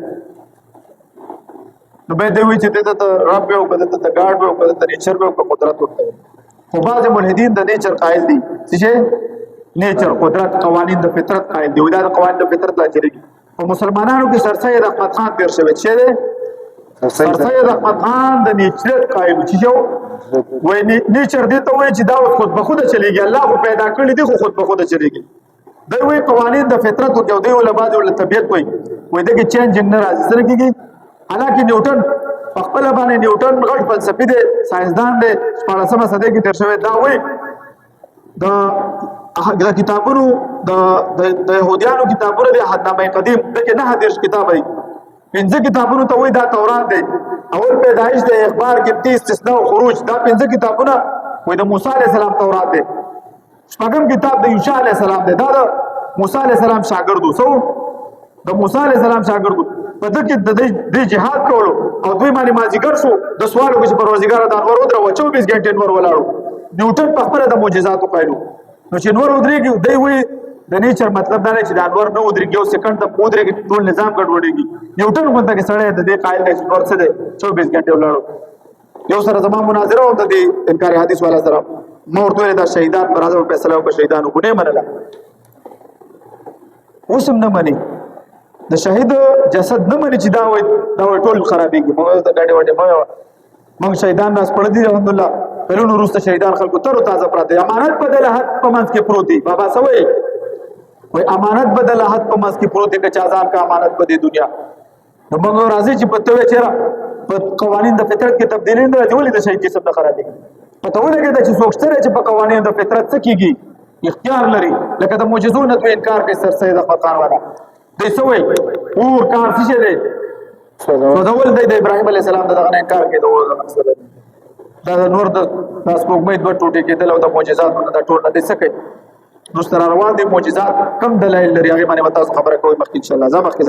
نو به دوی چې ته رب او کده ته ګارد او کده ته نیچر او قدرت ورته خو بعض ملحدین د نیچر قائل دي چې نیچر قدرت قوانین د فطرت قائل دي دا قوانین د فطرت لا چریږي او مسلمانانو کې سرسید احمد خان تیر شوی چې سرسید احمد خان د نیچر قائل چې وای نیچر دې ته وای چې دا خود به خود چلیږي الله خو پیدا کړی دی خو خود به خود چلیږي دا وای قوانین د فطرت او دی ول بعد ول طبيعت وای دغه چینج نه راځي سره کیږي حالانکه نیوټن په خپل باندې نیوټن غټ فلسفي دی ساينسدان دی 14مه صدې کې تیر شوی دا وای د کتابونو د يهوديانو کتابونو د حدنامه قدیم دغه نه حدیث کتاب دی پنځه کتابونو ته وای دا تورات دی اول پیدائش د اخبار کې استثناء او خروج دا پنځه کتابونه وای د موسی عليه السلام تورات دی شپږم کتاب د یوشع عليه السلام دی دا د موسی عليه السلام شاګردو سو د موسی عليه السلام شاګردو په دغه د جهاد کولو او دوی باندې ماجیګر شو د سوالو چې پروازګار د انور ودرو 24 غنټې انور ولاړو نیوټن په خپل د معجزات پایلو نو چې انور ودرېږي دی وی د نیچر مطلب دا نه چې د انور نه ودرېږي او سکند ته پودرېږي ټول نظام ګډوډېږي نیوټن غونډه کې سړی د دې قائل دی چې ورڅ دی 24 غنټې ولاړو یو سره زموږ مناظره او د انکار حدیث والا سره ما ورته دا شهیدان پر راځو فیصله او شهیدانو کو نه منله اوسم نه مني د شهید جسد نه مني چې دا وای ټول خرابېږي موږ د ګاډي وټه موږ شهیدان ناس پړ دي الحمدلله پهلونو روسته شهیدان خلکو تر تازه پراته امانت بدل حد په منځ کې پروت دي بابا سوي وای امانت بدل حد په منځ کې پروت دي که ځان کا امانت په دې دنیا نو موږ راځي چې پته وي چیرې په قوانین د فطرت کې تبدیلی نه راځي ولې د شهید جسد نه خرابېږي پته ولګېده چې څوک شته چې په قوانینو د فطرت څه کېږي اختیار لري لکه د معجزو نه دوی انکار کوي سر سید احمد خان والا دوی څه وایي اور کار څه شی دی سوځول دی د ابراهیم علیه السلام دغه نه انکار کوي د اور د مسله دا نور د سپوږمۍ دوه ټوټې کېدل او د معجزاتو نه دا ټول نه دي څه کوي نو ستر روان دي معجزات کم دلایل لري هغه باندې تاسو خبره کوئ مخکې ان شاء الله زما مخکې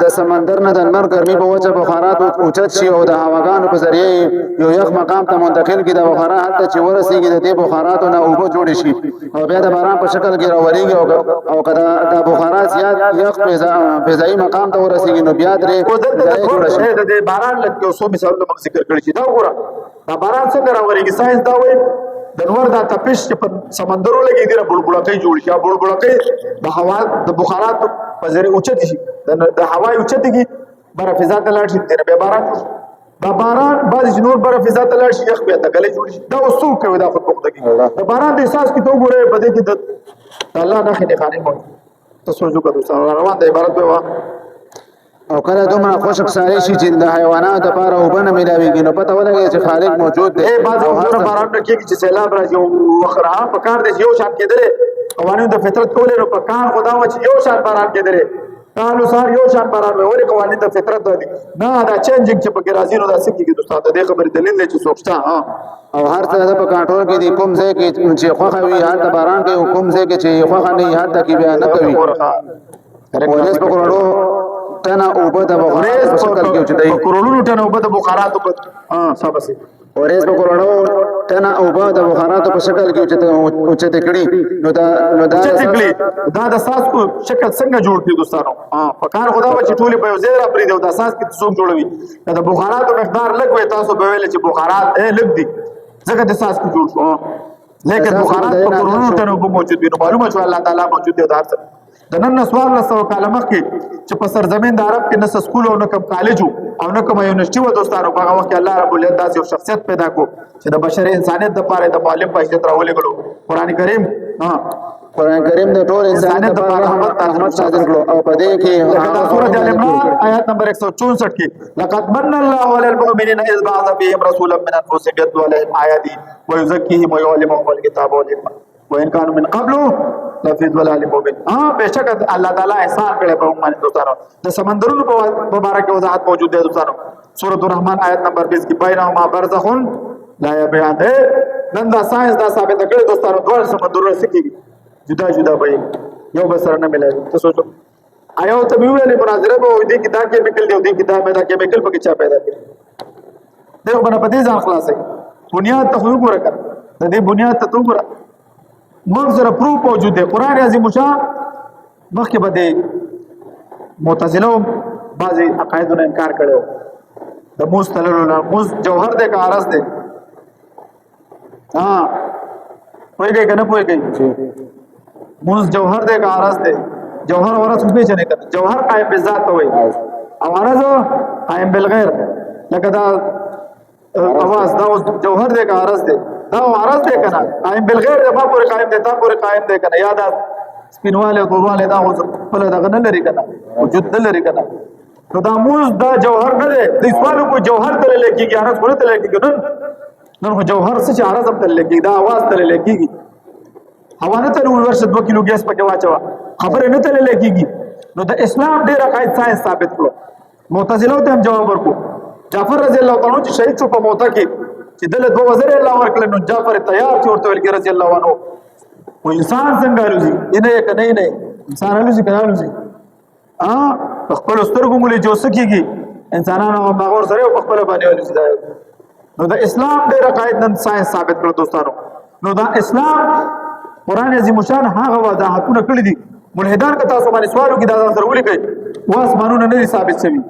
د سمندر نه د لمر ګرمي په وجه بخارات اوچت شي او د هواګانو په ذریعه یو یخ مقام ته منتقل کی د بخارا حتی چې ورسیږي د دې بخاراتو نه اوبه جوړ شي او بیا د باران په شکل کې راوريږي او کدا د بخارات زیات یخ فضایي مقام ته ورسیږي نو بیا درې جوړ شي د باران لکه یو څو مثالونه موږ ذکر کړی چې دا وګوره دا باران څنګه راوريږي ساينس دا وایي د نور دا تپش چې په سمندرو لګي دی بلبلکۍ جوړ شي بلبلکۍ د هوا د بخارات په ذریعه اوچت شي د هوا اوچت کی بر فضا ته لاړ شي د به باران دا باران بعض نور بر فضا ته لاړ شي یخ به ته غلې جوړ شي دا وسو کوي دا خود پختګي د باران د احساس کی تو ګوره په دې کې د الله نه خني خاني مو تاسو جو کړو روان د عبارت به او کله دومره خوشک ساري شي چې د حیواناتو لپاره وبنه ملاويږي نو پته ولګي چې خالق موجود دی بعض وګوره باران کې چې سیلاب راځي او وخره په کار دی یو شان کېدل قوانین د فطرت کولې نو په کار خدا و چې یو شان باران کېدل قالو سار یو شان باران وره قوانین د فطرت دی نه دا چینجینګ چې په کې راځي نو دا سکه کې دوستان د خبرې دلیل دی چې سوچتا او هر څه د په کنټرول کې دي کوم ځای کې چې خوخه وي هر د باران کې حکم ځای کې چې خوخه نه هر د کې بیان نه کوي ورس په کورړو تنا اوبه د بخارات په شکل کې اوچتای کورولونو تنا اوبه د بخارات په سبسي ورس په کورړو تنا اوبه د بخارات په شکل کې اوچته کړي نو دا د اساس کو شکل څنګه جوړ کړي دوستانو په کار خدا و چې ټولې په ځای را پرې دی د اساس کې څوک جوړوي دا بخارات مقدار لږ وي تاسو به ویل چې بخارات لږ دي ځکه د اساس کې جوړ شو لیکن بخارات په کورولونو تنا اوبه موجود دي نو معلومه شو الله تعالی موجود دی د هر څه د نن نسوار له سو کاله مخکې چې په سرزمین د عرب کې نه سکول او نه کوم کالج او نه کوم یونیورسيټي و دوستانو په هغه وخت کې الله رب العزت داسې یو شخصیت پیدا کو چې د بشري انسانيت لپاره د معلم په حیثیت راولېګلو قران کریم د ټول انسانيت لپاره رحمت نازل کړو او په دې کې سورۃ ال عمران آیات نمبر 164 کې لقد من الله على المؤمنين اذ بعث فيهم رسولا من انفسهم يتلو عليهم آياته ويزكيهم ويعلمهم الكتاب والحكمه وان كانوا من قبل لفي ضلال مبين بهشکه الله تعالی احسان کړي په موږ دوستانو د سمندرونو په مبارک وضاحت موجود دی دوستانو سورۃ الرحمن آیت نمبر 20 کې بینهما برزخ لا یبغیان نن دا ساينس دا ثابت کړي دوستانو ډول سمندرونه سکیږي جدا جدا وي یو بسره نه ملایي تاسو سوچو آیا ته ویلې مناظره به دې کې دا کیمیکل دی دې کې دا مې دا کیمیکل پکې چا پیدا کړي دغه باندې په دې ځان خلاصي بنیاد ته خو ګوره کړ د دې بنیاد ته تو ګوره موږ سره پروف موجود دی قران عظیم شان مخکې بده معتزله بعضی عقایدونو انکار کړو د مستللو موز جوهر دې کا عرض دی پوهیږئ کنه پوهیږئ موز جوهر دې کا عرض دی جوهر ورته څه پیژنې کړه جوهر قائم بذات وي او عرض قائم بالغیر لکه دا اواز دا جوهر دې کا عرض دی دا عرض دې کنه قائم بالغیر د ما پورې قائم دې تا پورې قائم دې کنه یاد سپینواله طولواله دا خپل دغه نه لري کنه وجود نه لري کنه نو دا موز دا جوهر نه دی د سوالو کو جوهر تل لګيږي عرض ورته لګيږي نن خو جوهر څه عرض هم تل لګيږي دا आवाज تل لګيږي هوا نه تل ورشه 2 کیلو ګیس پکې واچوا خبره نه تل لګيږي نو د اسلام ډیر عقاید ساينس ثابت کړو معتزله ته هم جواب ورکو جعفر رضی الله تعالی چې شهید شو په موته کې چې دله 2 وزیر الله ورکړل نو جعفر تیار چې ورته ویل رضی الله عنه و انسان څنګه لوزي نه کنه نه انسان لوزي کنه لوزي خپل سترګو مولې جو سکیږي انسانانو باغور سره په خپل باندې ولې نو د اسلام ډېر عقاید نن ساينس ثابت کړو دوستانو نو دا اسلام قران عظیم شان هغه وضاحتونه کړی دي ملحدان که تاسو باندې سوالو کې دا سره ولیکئ واس مانونه نه ثابت شوی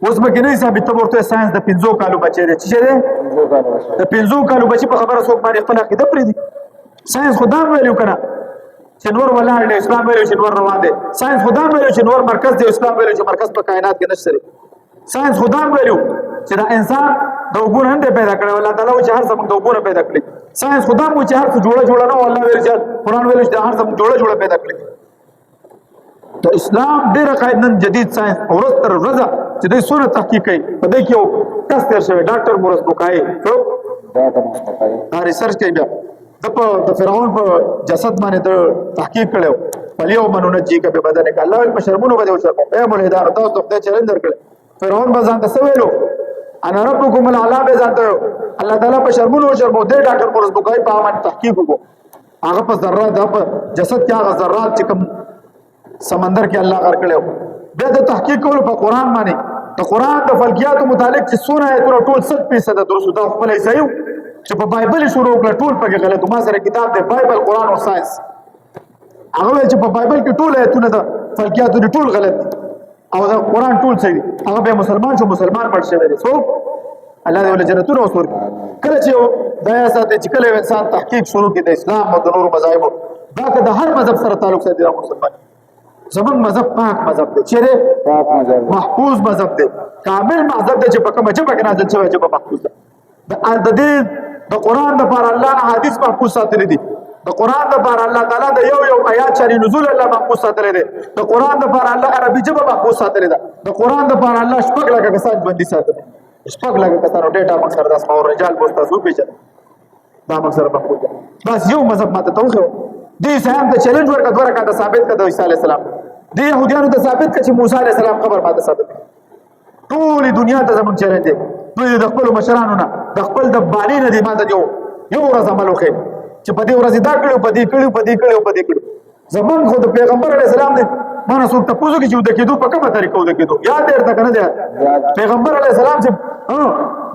اوس به کې نه ثابت ورته ساينس د 15 کالو بچی دی چې دی د 15 کالو بچی په خبره څوک باندې خپل عقیده پرې دي ساينس خدا ویلو کنه چې نور ولاړ دی اسلام ویلو چې نور روان دی ساينس خدا ویلو چې نور مرکز دی اسلام ویلو چې مرکز په کائنات کې نشته ساينس خدا ویلو چې دا انسان د وګور هم پیدا کړو الله تعالی چې هر څه موږ د وګور پیدا کړی ساينس خدا مو چې هر څه جوړه نه الله ویل چې قران ویل چې هر څه جوړه پیدا کړی د اسلام ډېر قاعده نن جدید ساينس اورت تر ورځ چې د سونه تحقیق کوي په دې کې یو کس تر شوی ډاکټر مورس بوکای دا ته مصطفی دا ریسرچ کوي بیا د فرعون په جسد باندې د تحقیق کړو فلیو منو نجی کبه بدن ک الله په شرمونو باندې وشرم اے مولهدار تاسو ته خدای چیلنج درکړ فرعون به ځان ته سویلو انا ربکم الاعلى به ځان ته الله تعالی په شرمونو وشرمو دې ډاکټر مورز بوکای په باندې تحقیق وکړو هغه په ذرات د جسد کې هغه ذرات چې کوم سمندر کې الله غر کړو بیا د تحقیق کولو په قران باندې د قران د فلکیات متعلق چې سونه ایتونه ټول 100% درست دا خپل ایسایو چې په بایبل شروع کړ ټول پکې غلط ما سره کتاب دی بایبل قران او ساينس هغه چې په بایبل کې ټول ایتونه د فلکیات ټول غلط او دا قران ټول صحیح هغه به مسلمان شو مسلمان پړ شوی دی سو الله دې ول جنتونه وسور کله چې دا ساته چې کله انسان تحقیق شروع کړي د اسلام او د نور مذاهب دا که د هر مذهب سره تعلق ساتي دا مسلمان زمون مذهب پاک مذهب دی چې پاک مذهب محفوظ مذهب دی کامل مذهب دی چې په کومه جبه کې نازل شوی چې محفوظ دی د دې د قران د پر الله حدیث محفوظ ساتل دي د قران د پر الله تعالی د یو آیات شری نزول الله محفوظ ساتل دي د قران د پر الله عربي جبه محفوظ ساتل دي د قران د پر الله شپږ لکه کسان بندي ساتل شپږ لکه کسان ډیټا مقصد د اسماء او رجال پوسټ تاسو پیژنئ دا مقصد محفوظ دی بس یو مذهب ماته توخه دې سهم ته چیلنج ورکړ دوه رکعات ثابت کړه د عیسی علی السلام دې يهودانو ته ثابت کړه چې موسی علی السلام خبر ماته ثابت ټول دنیا ته زموږ چیلنج دی دوی د خپل مشرانو نه د خپل د بالی نه دی ماته یو ورځ عمل وکړي چې په دې ورځ دا کړو په دې کړو زمون خو د پیغمبر علی السلام دی مانه څوک ته پوښتنه کوي چې د کېدو په کومه طریقو د کېدو یاد درته کنه دی پیغمبر علی السلام چې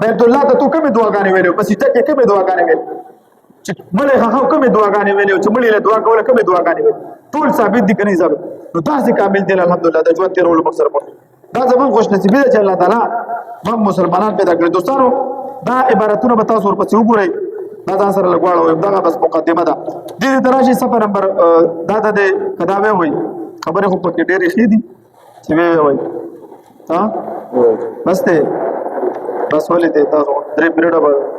بیت الله ته تو کومه دعاګانې ویلو بس چې کومه دعاګانې ویلو چې مړې هغه کومه دعاګانې ویلو چې مړې له دعا کوله کومه دعاګانې ویلو ټول ثابت دي کني ثابت نو تاسو کامل دي الحمدلله د ژوند تیرولو مقصد مو دا زمون خوش نصیبی ده چې الله تعالی موږ مسلمانان پیدا کړی دوستانو دا عبارتونه به تاسو ورپسې وګورئ دا ځان سره لګواړو دا بس مقدمه ده د دې تراشي صفحه نمبر دا د کتابه وای خبره خو پکې ډېرې ښې دي چې وای ها بس ته بس ولې ته تاسو 3 منټه